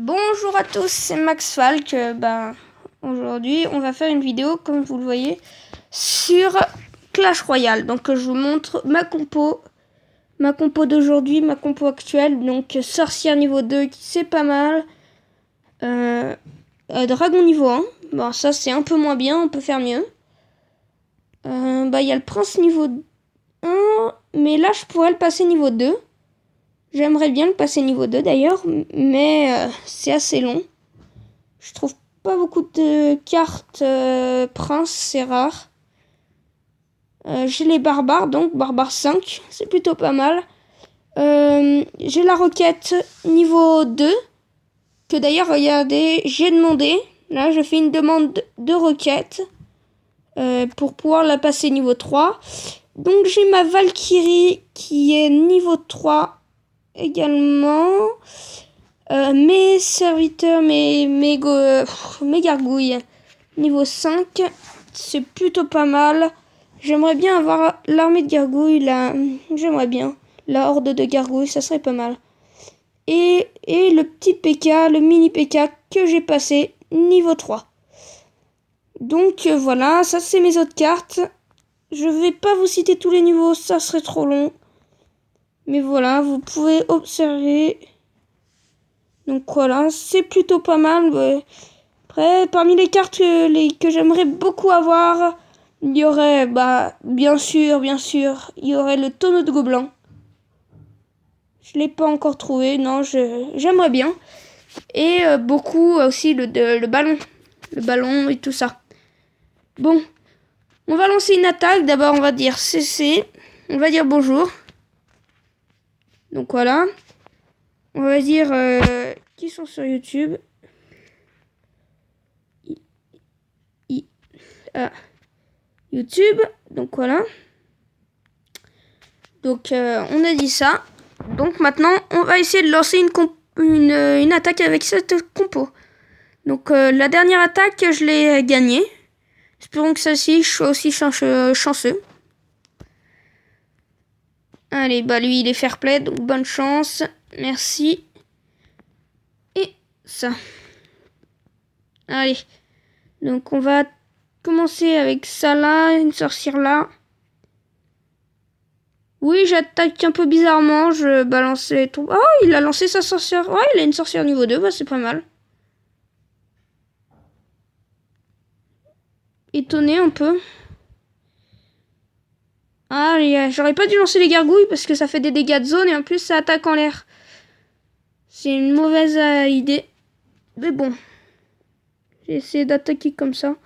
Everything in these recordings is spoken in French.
Bonjour à tous, c'est Max Falk. Aujourd'hui, on va faire une vidéo, comme vous le voyez, sur Clash Royale. Donc, je vous montre ma compo d'aujourd'hui, ma compo actuelle. Donc, sorcière niveau 2, c'est pas mal. Dragon niveau 1. Bon, ça, c'est un peu moins bien, on peut faire mieux. Il y a le prince niveau 1, mais là, je pourrais le passer niveau 2. J'aimerais bien le passer niveau 2 d'ailleurs, mais c'est assez long. Je trouve pas beaucoup de cartes prince, c'est rare. J'ai les barbares, donc barbare 5, c'est plutôt pas mal. J'ai la roquette niveau 2, que d'ailleurs, regardez, j'ai demandé. Là, je fais une demande de roquette pour pouvoir la passer niveau 3. Donc, j'ai ma Valkyrie qui est niveau 3 également. Mes serviteurs, mes gargouilles, niveau 5, c'est plutôt pas mal. J'aimerais bien avoir l'armée de gargouilles, là. J'aimerais bien. La horde de gargouilles, ça serait pas mal. Et le petit PK, le mini PK que j'ai passé, niveau 3. Donc voilà, ça c'est mes autres cartes. Je vais pas vous citer tous les niveaux, ça serait trop long. Mais voilà, vous pouvez observer. Donc voilà, c'est plutôt pas mal. Ouais. Après, parmi les cartes que j'aimerais beaucoup avoir, il y aurait, bien sûr, il y aurait le tonneau de gobelins. Je l'ai pas encore trouvé, non, j'aimerais bien. Et beaucoup aussi le ballon. Le ballon et tout ça. Bon, on va lancer une attaque. D'abord, on va dire CC. On va dire bonjour. Donc voilà. On va dire qui sont sur YouTube. YouTube. Donc voilà. Donc on a dit ça. Donc maintenant, on va essayer de lancer une attaque avec cette compo. Donc la dernière attaque, je l'ai gagnée. Espérons que celle-ci, je sois aussi chanceux. Allez, lui, il est fair play, donc bonne chance. Merci. Et ça. Allez. Donc on va commencer avec ça là, une sorcière là. Oui, j'attaque un peu bizarrement, je balance les troupes. Oh, il a lancé sa sorcière. Ouais, il a une sorcière niveau 2, c'est pas mal. Étonné un peu. Ah, j'aurais pas dû lancer les gargouilles parce que ça fait des dégâts de zone et en plus ça attaque en l'air. C'est une mauvaise idée. Mais bon. J'ai essayé d'attaquer comme ça.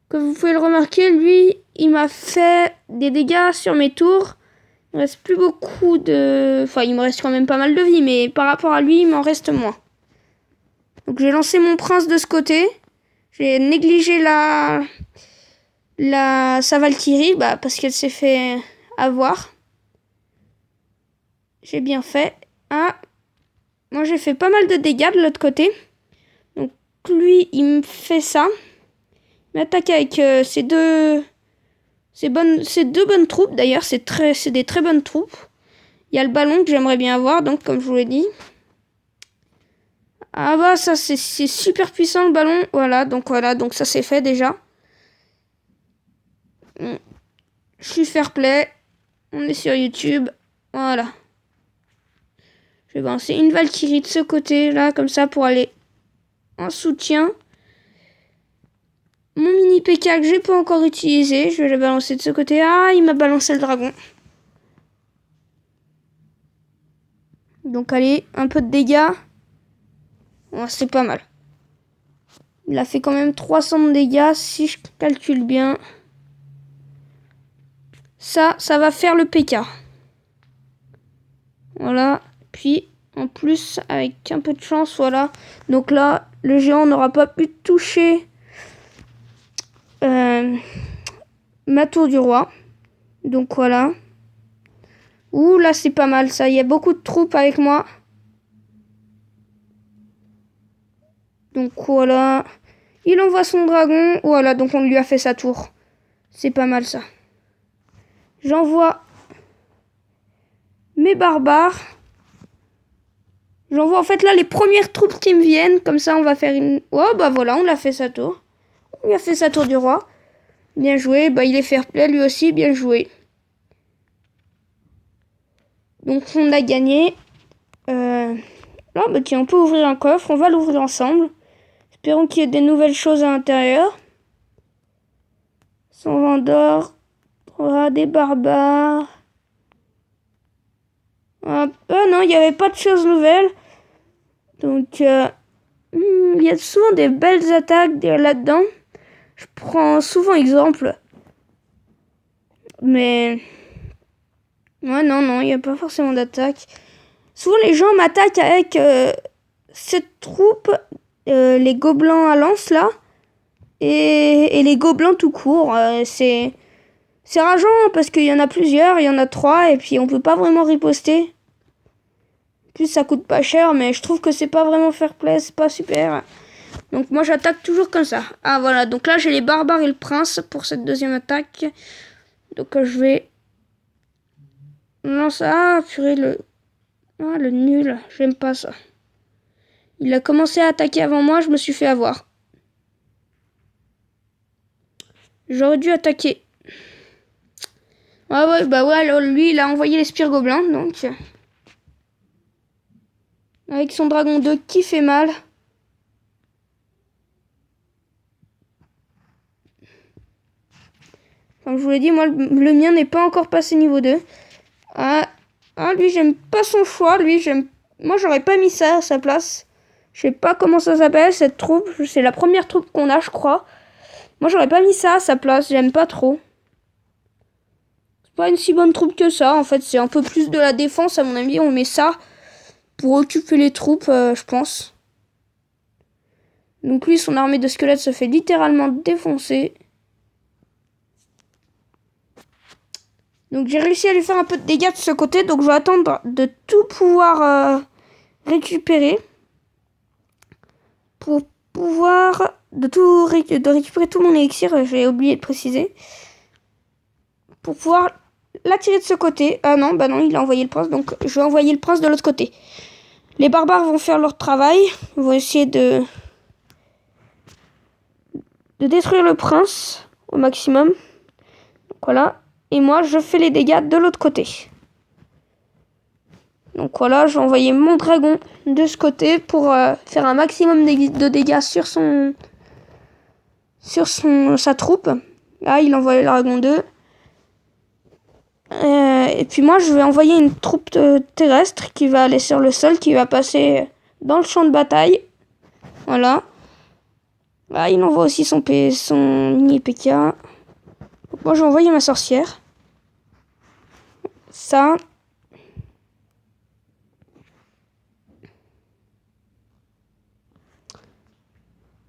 Comme vous pouvez le remarquer, lui, il m'a fait des dégâts sur mes tours. Il me reste plus beaucoup de... Enfin, il me reste quand même pas mal de vie, mais par rapport à lui, il m'en reste moins. Donc j'ai lancé mon prince de ce côté. J'ai négligé sa Valkyrie, parce qu'elle s'est fait avoir. J'ai bien fait. Ah, moi j'ai fait pas mal de dégâts de l'autre côté. Donc lui, il me fait ça. Il m'attaque avec ces deux bonnes troupes. D'ailleurs, c'est des très bonnes troupes. Il y a le ballon que j'aimerais bien avoir, donc comme je vous l'ai dit. Ah ça c'est super puissant le ballon. Voilà, donc ça c'est fait déjà. Je suis fair play. On est sur YouTube. Voilà. Je vais balancer une Valkyrie de ce côté là, comme ça, pour aller en soutien. Mon mini PK que j'ai pas encore utilisé, je vais le balancer de ce côté. Ah, il m'a balancé le dragon. Donc allez, un peu de dégâts. Bon, c'est pas mal. Il a fait quand même 300 de dégâts si je calcule bien. Ça va faire le PK. Voilà. Puis en plus, avec un peu de chance, voilà. Donc là, le géant n'aura pas pu toucher ma tour du roi. Donc voilà. Ouh, là c'est pas mal ça. Il y a beaucoup de troupes avec moi. Donc voilà. Il envoie son dragon. Voilà, donc on lui a fait sa tour. C'est pas mal ça. J'envoie mes barbares. J'envoie en fait là les premières troupes qui me viennent. Comme ça, on va faire une... Oh, bah voilà, on l'a fait sa tour. On lui a fait sa tour du roi. Bien joué. Bah, il est fair play lui aussi. Bien joué. Donc, on a gagné. Là, bah tiens, on peut ouvrir un coffre. On va l'ouvrir ensemble. Espérons qu'il y ait des nouvelles choses à l'intérieur. 120 d'or. Des barbares. Ah non, il n'y avait pas de choses nouvelles. Donc, il y a souvent des belles attaques là-dedans. Je prends souvent exemple. Mais... Ouais, non, il n'y a pas forcément d'attaque. Souvent, les gens m'attaquent avec cette troupe, les gobelins à lance, là. Et les gobelins tout court. C'est rageant, parce qu'il y en a plusieurs, il y en a 3, et puis on peut pas vraiment riposter. En plus, ça coûte pas cher, mais je trouve que c'est pas vraiment fair play, c'est pas super. Donc moi, j'attaque toujours comme ça. Ah, voilà, donc là, j'ai les barbares et le prince pour cette deuxième attaque. Donc je vais... Non, ça, purée, le... Ah, le nul, j'aime pas ça. Il a commencé à attaquer avant moi, je me suis fait avoir. J'aurais dû attaquer. Ah ouais, bah ouais, alors lui, il a envoyé les spires gobelins, donc... Avec son dragon 2 qui fait mal. Comme je vous l'ai dit, moi, le mien n'est pas encore passé niveau 2. Ah, lui, j'aime pas son choix. Lui, j'aime... Moi, j'aurais pas mis ça à sa place. Je sais pas comment ça s'appelle, cette troupe. C'est la première troupe qu'on a, je crois. Moi, j'aurais pas mis ça à sa place. J'aime pas trop. C'est pas une si bonne troupe que ça. En fait, c'est un peu plus de la défense, à mon avis. On met ça pour occuper les troupes, je pense. Donc lui, son armée de squelettes se fait littéralement défoncer. Donc j'ai réussi à lui faire un peu de dégâts de ce côté. Donc je vais attendre de tout pouvoir récupérer. Pour pouvoir de récupérer tout mon élixir. J'ai oublié de préciser. Pour pouvoir l'attirer de ce côté. Ah non, bah non, il a envoyé le prince. Donc je vais envoyer le prince de l'autre côté. Les barbares vont faire leur travail. Ils vont essayer de détruire le prince au maximum. Donc voilà. Et moi, je fais les dégâts de l'autre côté. Donc voilà, je vais envoyer mon dragon de ce côté pour faire un maximum de dégâts sur sa troupe. Là, il envoie le dragon 2. Et puis moi, je vais envoyer une troupe terrestre qui va aller sur le sol, qui va passer dans le champ de bataille. Voilà. Là, il envoie aussi son mini PK. Donc moi, je vais envoyer ma sorcière. Ça.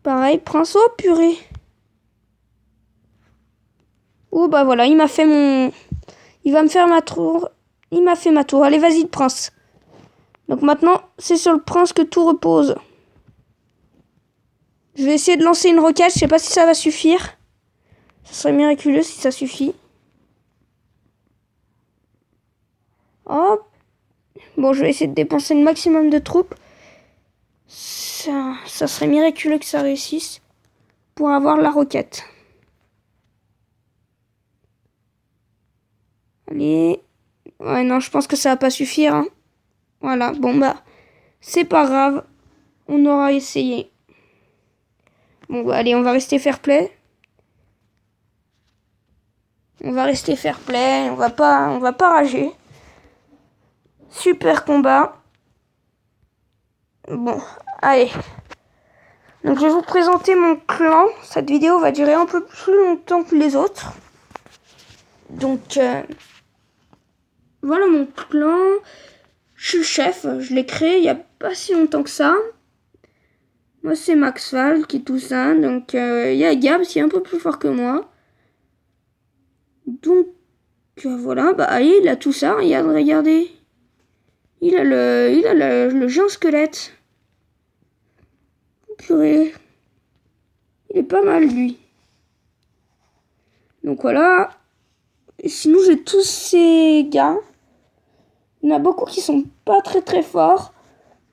Pareil, prince. Oh, purée. Oh, bah voilà, il m'a fait mon... Il va me faire ma tour. Il m'a fait ma tour. Allez, vas-y, prince. Donc maintenant, c'est sur le prince que tout repose. Je vais essayer de lancer une roquette. Je sais pas si ça va suffire. Ça serait miraculeux si ça suffit. Hop. Bon, je vais essayer de dépenser le maximum de troupes. Ça serait miraculeux que ça réussisse. Pour avoir la roquette. Allez. Ouais, non, je pense que ça va pas suffire. Hein. Voilà, bon bah, c'est pas grave. On aura essayé. Bon bah, allez, on va rester fair play. On va rester fair play. On va pas rager. Super combat. Bon, allez. Donc je vais vous présenter mon clan. Cette vidéo va durer un peu plus longtemps que les autres. Donc, voilà mon clan. Je suis le chef. Je l'ai créé il n'y a pas si longtemps que ça. Moi, c'est Maxval qui est tout ça. Donc, il y a Gabs qui est un peu plus fort que moi. Donc, voilà. Bah, allez, il a tout ça. Regardez. Il a le géant squelette. Purée. Il est pas mal, lui. Donc, voilà. Et sinon, j'ai tous ces gars. Il y en a beaucoup qui sont pas très très forts.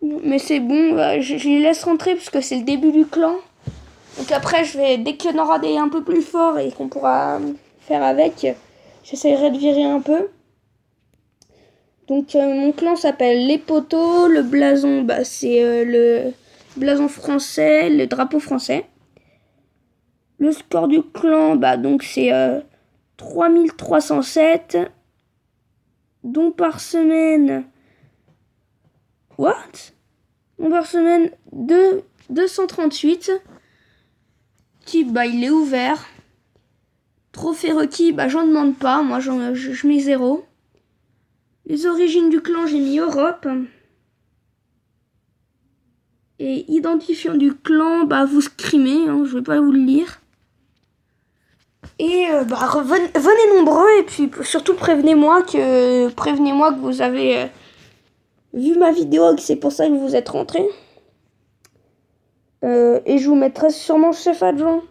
Mais c'est bon, je les laisse rentrer parce que c'est le début du clan. Donc après, dès qu'il y en aura des un peu plus forts et qu'on pourra faire avec, j'essaierai de virer un peu. Donc mon clan s'appelle les poteaux. Le blason, c'est le blason français, le drapeau français. Le score du clan, donc c'est 3307 dons par semaine. What? Dons par semaine 238. Type, il est ouvert. Trophée requis, j'en demande pas. Moi, je mets 0. Les origines du clan, j'ai mis Europe. Et identifiant du clan, vous scrimez, hein, je vais pas vous le lire. Et venez nombreux et puis surtout prévenez-moi que vous avez vu ma vidéo et que c'est pour ça que vous êtes rentrés. Et je vous mettrai sûrement chef adjoint.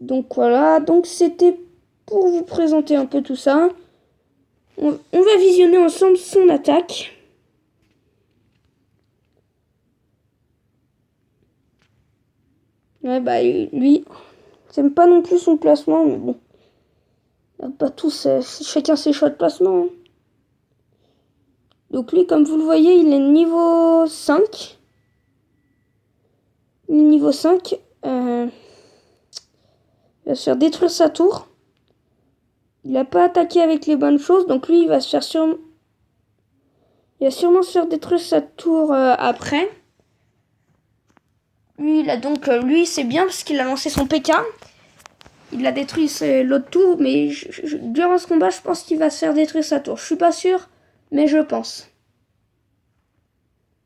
Donc voilà, donc c'était pour vous présenter un peu tout ça. On va visionner ensemble son attaque. Ouais, lui, j'aime pas non plus son placement, mais bon. Pas tous, chacun ses choix de placement. Hein. Donc lui, comme vous le voyez, il est niveau 5. Niveau 5. Il va se faire détruire sa tour. Il n'a pas attaqué avec les bonnes choses, donc lui, il va sûrement se faire détruire sa tour après. Lui, c'est bien parce qu'il a lancé son PK. Il a détruit l'autre tour, mais durant ce combat, je pense qu'il va se faire détruire sa tour. Je suis pas sûr, mais je pense.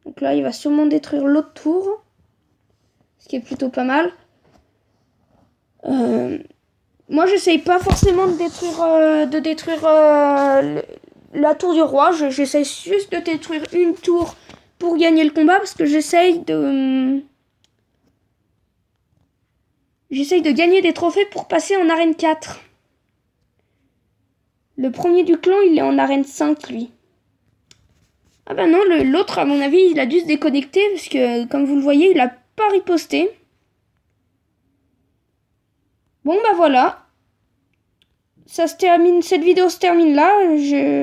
Donc là, il va sûrement détruire l'autre tour, ce qui est plutôt pas mal. Moi, j'essaye pas forcément de détruire la tour du roi. J'essaye juste de détruire une tour pour gagner le combat, parce que j'essaye de gagner des trophées pour passer en arène 4. Le premier du clan, il est en arène 5, lui. Ah non, l'autre, à mon avis, il a dû se déconnecter, parce que, comme vous le voyez, il a pas riposté. Bon, voilà. Cette vidéo se termine là.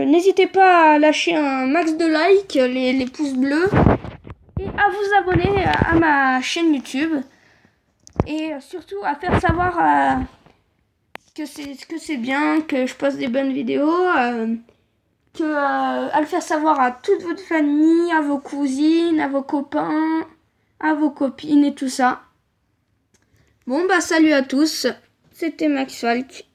N'hésitez pas à lâcher un max de likes, les pouces bleus, et à vous abonner à ma chaîne YouTube. Et surtout à faire savoir que c'est bien, que je poste des bonnes vidéos, à le faire savoir à toute votre famille, à vos cousines, à vos copains, à vos copines et tout ça. Bon, salut à tous, c'était Max Falk.